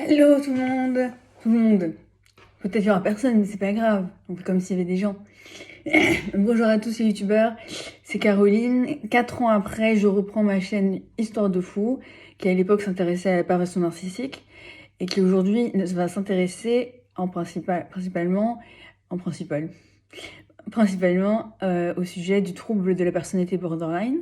Hello tout le monde! Tout le monde. Peut-être qu'il y aura personne, mais c'est pas grave. On fait comme s'il y avait des gens. Bonjour à tous les youtubeurs, c'est Caroline. 4 ans après, je reprends ma chaîne Histoire de Fou, qui à l'époque s'intéressait à la perversion narcissique, et qui aujourd'hui va s'intéresser principalement au sujet du trouble de la personnalité borderline,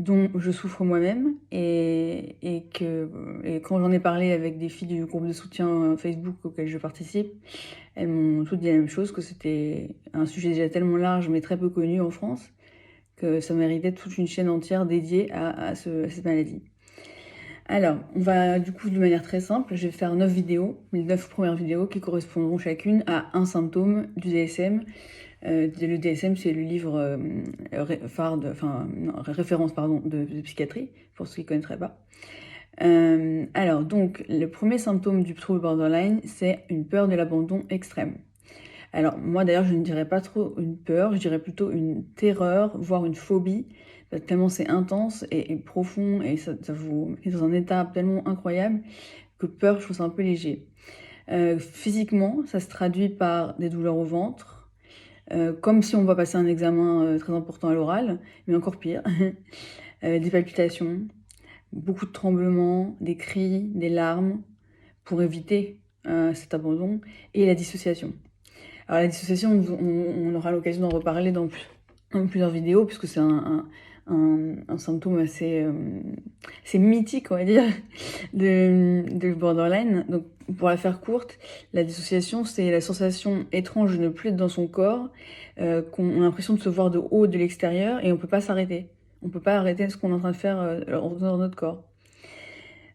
dont je souffre moi-même, et quand j'en ai parlé avec des filles du groupe de soutien Facebook auquel je participe, elles m'ont toutes dit la même chose, que c'était un sujet déjà tellement large mais très peu connu en France, que ça méritait toute une chaîne entière dédiée à cette maladie. Alors, on va du coup de manière très simple, je vais faire 9 vidéos, les 9 premières vidéos qui correspondront chacune à un symptôme du DSM. Le DSM, c'est le livre référence de psychiatrie, pour ceux qui ne connaîtraient pas. Alors, donc, le premier symptôme du trouble borderline, c'est une peur de l'abandon extrême. Alors, moi d'ailleurs, je ne dirais pas trop une peur, je dirais plutôt une terreur, voire une phobie, tellement c'est intense et profond, et ça vous met dans un état tellement incroyable que peur, je trouve ça un peu léger. Physiquement, ça se traduit par des douleurs au ventre, comme si on va passer un examen très important à l'oral, mais encore pire. Des palpitations, beaucoup de tremblements, des cris, des larmes, pour éviter cet abandon, et la dissociation. Alors la dissociation, on aura l'occasion d'en reparler dans plusieurs vidéos, puisque c'est un symptôme assez mythique, on va dire, de borderline. Donc pour la faire courte, la dissociation, c'est la sensation étrange de ne plus être dans son corps, qu'on a l'impression de se voir de haut de l'extérieur, et on peut pas s'arrêter. On peut pas arrêter ce qu'on est en train de faire dans notre corps.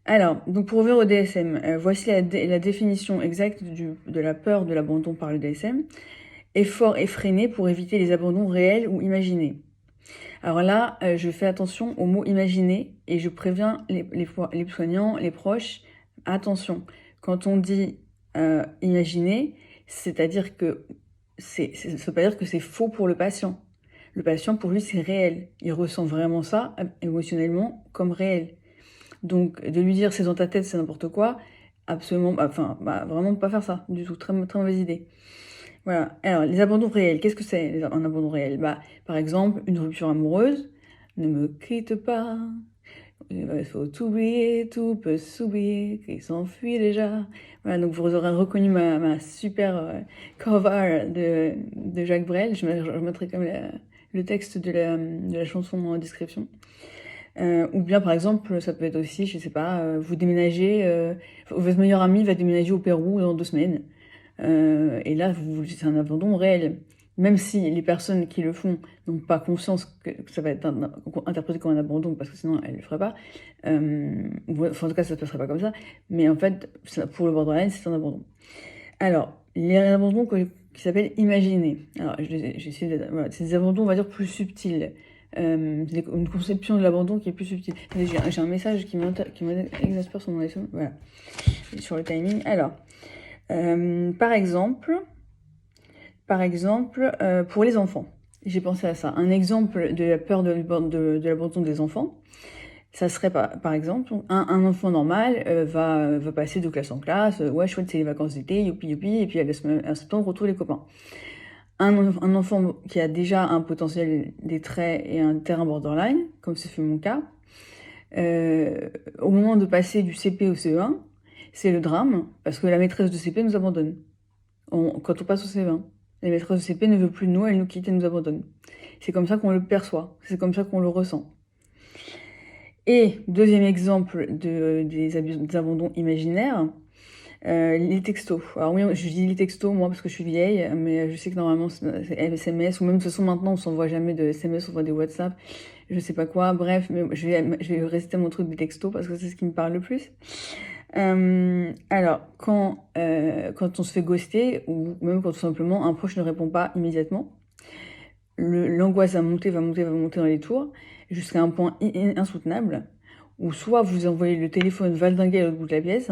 Alors, donc pour revenir au DSM, voici la définition exacte de la peur de l'abandon par le DSM. Effort effréné pour éviter les abandons réels ou imaginés. Alors là, je fais attention au mot imaginer, et je préviens les soignants, les proches, attention. Quand on dit imaginer, c'est-à-dire que ça veut pas dire que c'est faux pour le patient. Le patient, pour lui, c'est réel. Il ressent vraiment ça émotionnellement comme réel. Donc, de lui dire c'est dans ta tête, c'est n'importe quoi, absolument, vraiment pas faire ça, du tout, très, très mauvaise idée. Voilà. Alors, les abandons réels, qu'est-ce que c'est un abandon réel? Par exemple, une rupture amoureuse, ne me quitte pas, il faut t'oublier, tout peut s'oublier, qu'il s'enfuit déjà. Voilà, donc vous aurez reconnu ma super cover de Jacques Brel, je mettrai comme le texte de la chanson en description. Ou bien par exemple, ça peut être aussi, je sais pas, vous déménagez, votre meilleur ami va déménager au Pérou dans 2 semaines. Et là, c'est un abandon réel. Même si les personnes qui le font n'ont pas conscience que ça va être interprété comme un abandon, parce que sinon elles ne le feraient pas. Enfin, en tout cas, ça ne se passerait pas comme ça. Mais en fait, pour le borderline, c'est un abandon. Alors, les abandons qui s'appellent imaginer. Alors, j'ai essayé de... Voilà, c'est des abandons, on va dire, plus subtils. C'est une conception de l'abandon qui est plus subtile. J'ai un message qui m'exaspère sur mon téléphone. Voilà, sur le timing. Alors, par exemple, pour les enfants, j'ai pensé à ça. Un exemple de la peur de l'abandon des enfants, ça serait par exemple, un enfant normal va passer de classe en classe, ouais chouette c'est les vacances d'été, youpi youpi, et puis à septembre on retrouve les copains. Un enfant qui a déjà un potentiel des traits et un terrain borderline, comme ce fut mon cas, au moment de passer du CP au CE1, c'est le drame, parce que la maîtresse de CP nous abandonne. Quand on passe au CE1, la maîtresse de CP ne veut plus de nous, elle nous quitte et nous abandonne. C'est comme ça qu'on le perçoit, c'est comme ça qu'on le ressent. Et deuxième exemple des abandons imaginaires, les textos. Alors oui, je dis les textos, moi, parce que je suis vieille, mais je sais que normalement, c'est SMS, ou même de toute façon, maintenant, on s'envoie jamais de SMS, on voit des WhatsApp, je sais pas quoi, bref, mais je vais rester mon truc des textos, parce que c'est ce qui me parle le plus. Alors, quand on se fait ghoster, ou même quand tout simplement un proche ne répond pas immédiatement, l'angoisse va monter dans les tours, jusqu'à un point insoutenable, où soit vous envoyez le téléphone valdinguer à l'autre bout de la pièce,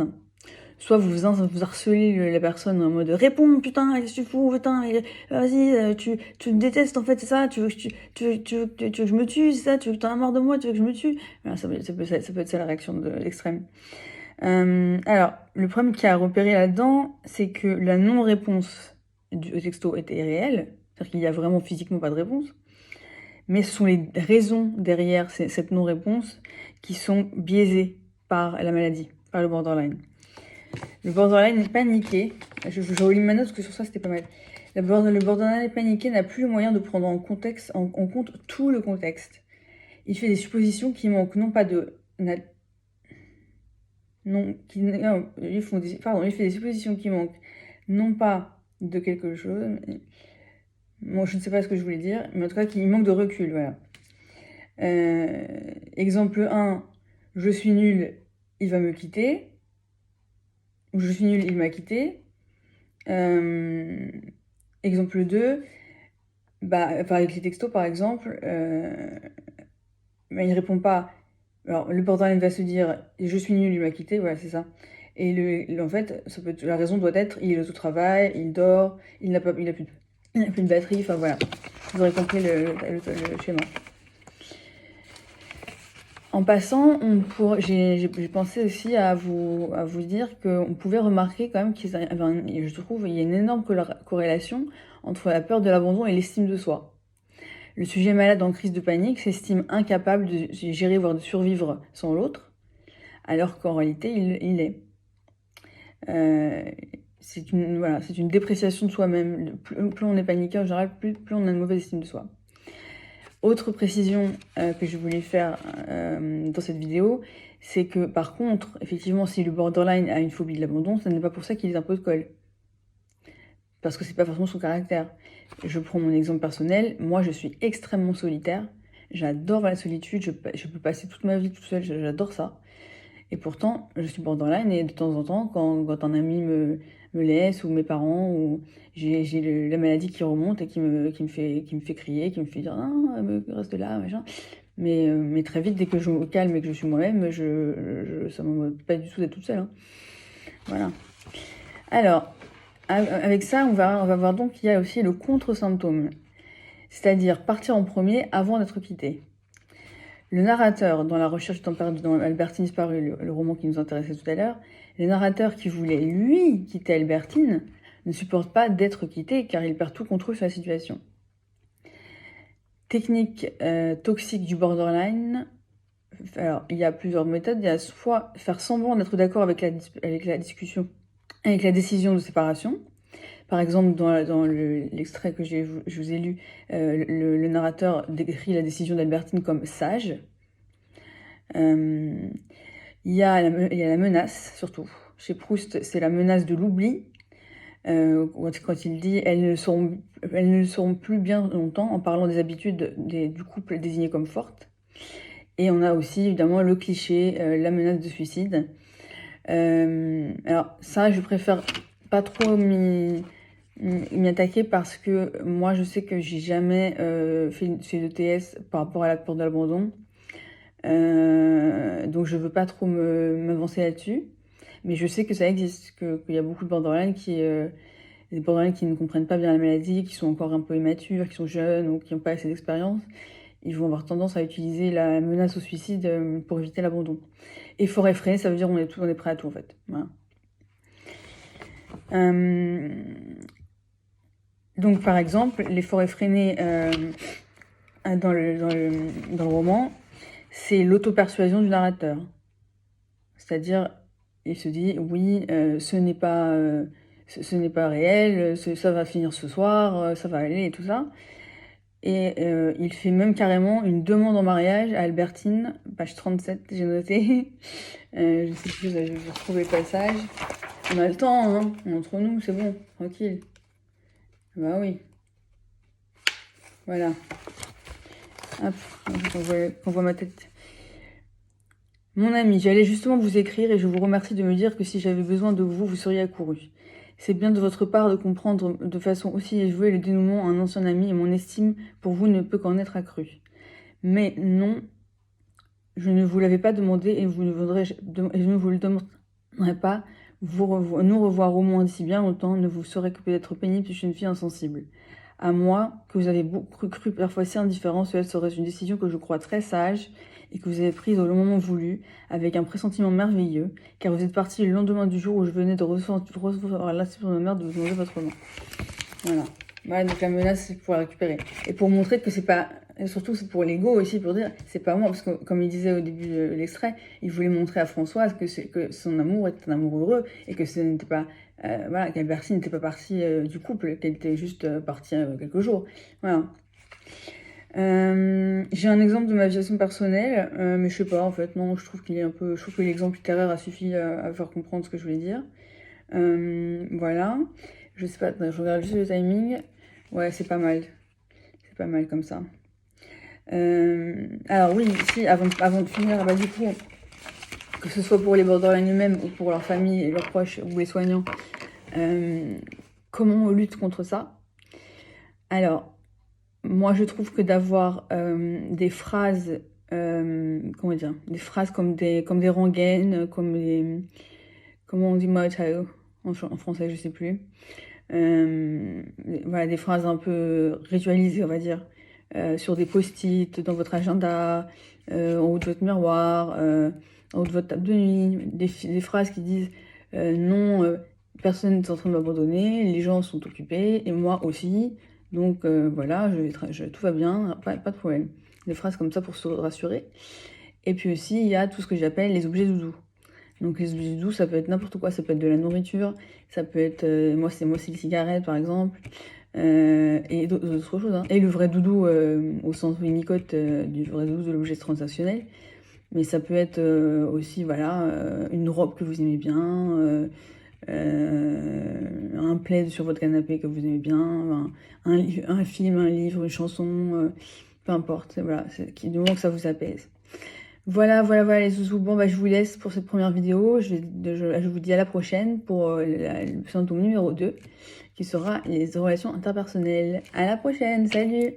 soit vous harcelez la personne en mode réponds putain qu'est-ce que tu fous putain vas-y tu me détestes en fait c'est ça tu veux que je me tue c'est ça tu veux que t'en as marre de moi tu veux que je me tue voilà, ça peut être ça la réaction de l'extrême. Alors, le problème qu'il y a à repérer là-dedans, c'est que la non-réponse au texto était réelle, c'est-à-dire qu'il y a vraiment physiquement pas de réponse, mais ce sont les raisons derrière cette non-réponse qui sont biaisées par la maladie, par le borderline. Le borderline est paniqué. Je relis ma note parce que sur ça c'était pas mal. Le borderline est paniqué n'a plus le moyen de prendre en compte tout le contexte. Il fait des suppositions qui manquent non pas de... il fait des suppositions qui manquent non pas de quelque chose... Bon, je ne sais pas ce que je voulais dire, mais en tout cas, il manque de recul, voilà. Exemple 1, je suis nul, il va me quitter. Ou je suis nul, il m'a quitté. Exemple 2, avec les textos par exemple, il répond pas. Alors le borderline va se dire je suis nul, il m'a quitté, voilà, c'est ça. Et en fait, la raison doit être il est au travail, il dort, il n'a plus de batterie, enfin voilà. Vous aurez compris le schéma. En passant, j'ai pensé aussi à vous dire qu'on pouvait remarquer quand même je trouve il y a une énorme corrélation entre la peur de l'abandon et l'estime de soi. Le sujet malade en crise de panique s'estime incapable de gérer, voire de survivre sans l'autre, alors qu'en réalité, il est. C'est une dépréciation de soi-même. Plus on est paniqué en général, plus on a une mauvaise estime de soi. Autre précision que je voulais faire dans cette vidéo, c'est que par contre, effectivement, si le borderline a une phobie de l'abandon, ce n'est pas pour ça qu'il est un pot de colle. Parce que c'est pas forcément son caractère. Je prends mon exemple personnel, moi je suis extrêmement solitaire, j'adore la solitude, je peux passer toute ma vie toute seule, j'adore ça. Et pourtant, je suis borderline et de temps en temps, quand un ami me laisse, ou mes parents, ou j'ai la maladie qui remonte et qui me fait crier, qui me fait dire non, reste là, machin. Mais très vite, dès que je me calme et que je suis moi-même, ça ne m'embête pas du tout d'être toute seule. Hein. Voilà. Alors, avec ça, on va voir donc qu'il y a aussi le contre-symptôme, c'est-à-dire partir en premier avant d'être quitté. Le narrateur, dans La recherche du temps perdu, dans Albertine disparue, le roman qui nous intéressait tout à l'heure, le narrateur qui voulait, lui, quitter Albertine, ne supporte pas d'être quitté car il perd tout contrôle sur la situation. Technique toxique du borderline. Alors, il y a plusieurs méthodes. Il y a soit faire semblant d'être d'accord avec la discussion, avec la décision de séparation. Par exemple, dans l'extrait que je vous ai lu, le narrateur décrit la décision d'Albertine comme sage. Il y a la menace, surtout. Chez Proust, c'est la menace de l'oubli. Quand il dit « elles ne le seront plus bien longtemps » en parlant des habitudes du couple désignées comme fortes. Et on a aussi, évidemment, le cliché, la menace de suicide. Alors ça, je préfère pas trop m'y attaquer parce que moi, je sais que j'ai jamais fait d'ETS par rapport à la peur de l'abandon. Donc je veux pas trop m'avancer là-dessus. Mais je sais que ça existe, qu'il y a beaucoup de borderline des borderline qui ne comprennent pas bien la maladie, qui sont encore un peu immatures, qui sont jeunes ou qui n'ont pas assez d'expérience. Ils vont avoir tendance à utiliser la menace au suicide pour éviter l'abandon. Effort effréné, ça veut dire on est prêt à tout en fait. Voilà. Donc par exemple, l'effort effréné dans le roman, c'est l'auto-persuasion du narrateur. C'est-à-dire, il se dit oui, ce n'est pas réel, ça va finir ce soir, ça va aller et tout ça. Et il fait même carrément une demande en mariage à Albertine, page 37, j'ai noté. Je sais plus, je vais retrouver le passage. On a le temps, hein, entre nous, c'est bon, tranquille. Bah oui. Voilà. Hop, on voit ma tête. Mon ami, j'allais justement vous écrire et je vous remercie de me dire que si j'avais besoin de vous, vous seriez accouru. C'est bien de votre part de comprendre de façon aussi échouée le dénouement à un ancien ami et mon estime pour vous ne peut qu'en être accrue. Mais non, je ne vous l'avais pas demandé et je ne vous le demanderai pas. Nous revoir au moins d'ici bien longtemps ne vous saurait que peut-être pénible si je suis une fille insensible. à moi que vous avez cru parfois si indifférent, cela serait une décision que je crois très sage et que vous avez prise au moment voulu, avec un pressentiment merveilleux, car vous êtes parti le lendemain du jour où je venais de recevoir l'inscription de ma mère de vous demander votre nom. Voilà. Voilà, donc la menace, c'est pour la récupérer. Et pour montrer que c'est pas... Et surtout, c'est pour l'ego aussi, pour dire, c'est pas moi, parce que comme il disait au début de l'extrait, il voulait montrer à Françoise que son amour était un amour heureux, et que ce n'était pas... voilà, qu'Albertine n'était pas partie du couple, qu'elle était juste partie quelques jours. Voilà. J'ai un exemple de ma vie personnelle, mais je sais pas, en fait, non, je trouve qu'il est un peu... Je trouve que l'exemple littéraire a suffi à faire comprendre ce que je voulais dire. Voilà. Je sais pas, je regarde juste le timing. Ouais, c'est pas mal. C'est pas mal comme ça. Alors oui, ici, avant de finir, bah, du coup, que ce soit pour les borderline eux-mêmes ou pour leur famille et leurs proches ou les soignants, comment on lutte contre ça? Alors, moi je trouve que d'avoir des phrases, comment dire, des phrases comme des rengaines, comme des, comment on dit motto en français, je sais plus. Voilà, des phrases un peu ritualisées, on va dire, sur des post-it, dans votre agenda, en haut de votre miroir, en haut de votre table de nuit, des phrases qui disent non, personne n'est en train de m'abandonner, les gens sont occupés, et moi aussi, donc voilà, tout va bien, pas de problème. Des phrases comme ça pour se rassurer. Et puis aussi, il y a tout ce que j'appelle les objets doudous. Donc les objets doudous, ça peut être n'importe quoi, ça peut être de la nourriture, ça peut être, moi c'est les cigarettes par exemple, et d'autres choses, hein. Et le vrai doudou, au sens Winnicott, du vrai doudou de l'objet transactionnel, mais ça peut être aussi, voilà, une robe que vous aimez bien, un plaid sur votre canapé que vous aimez bien, un film, un livre, une chanson, peu importe, voilà, du moment que ça vous apaise. Voilà les zouzous. Bon, bah, je vous laisse pour cette première vidéo. Je vous dis à la prochaine pour le symptôme numéro 2, qui sera les relations interpersonnelles. À la prochaine, salut!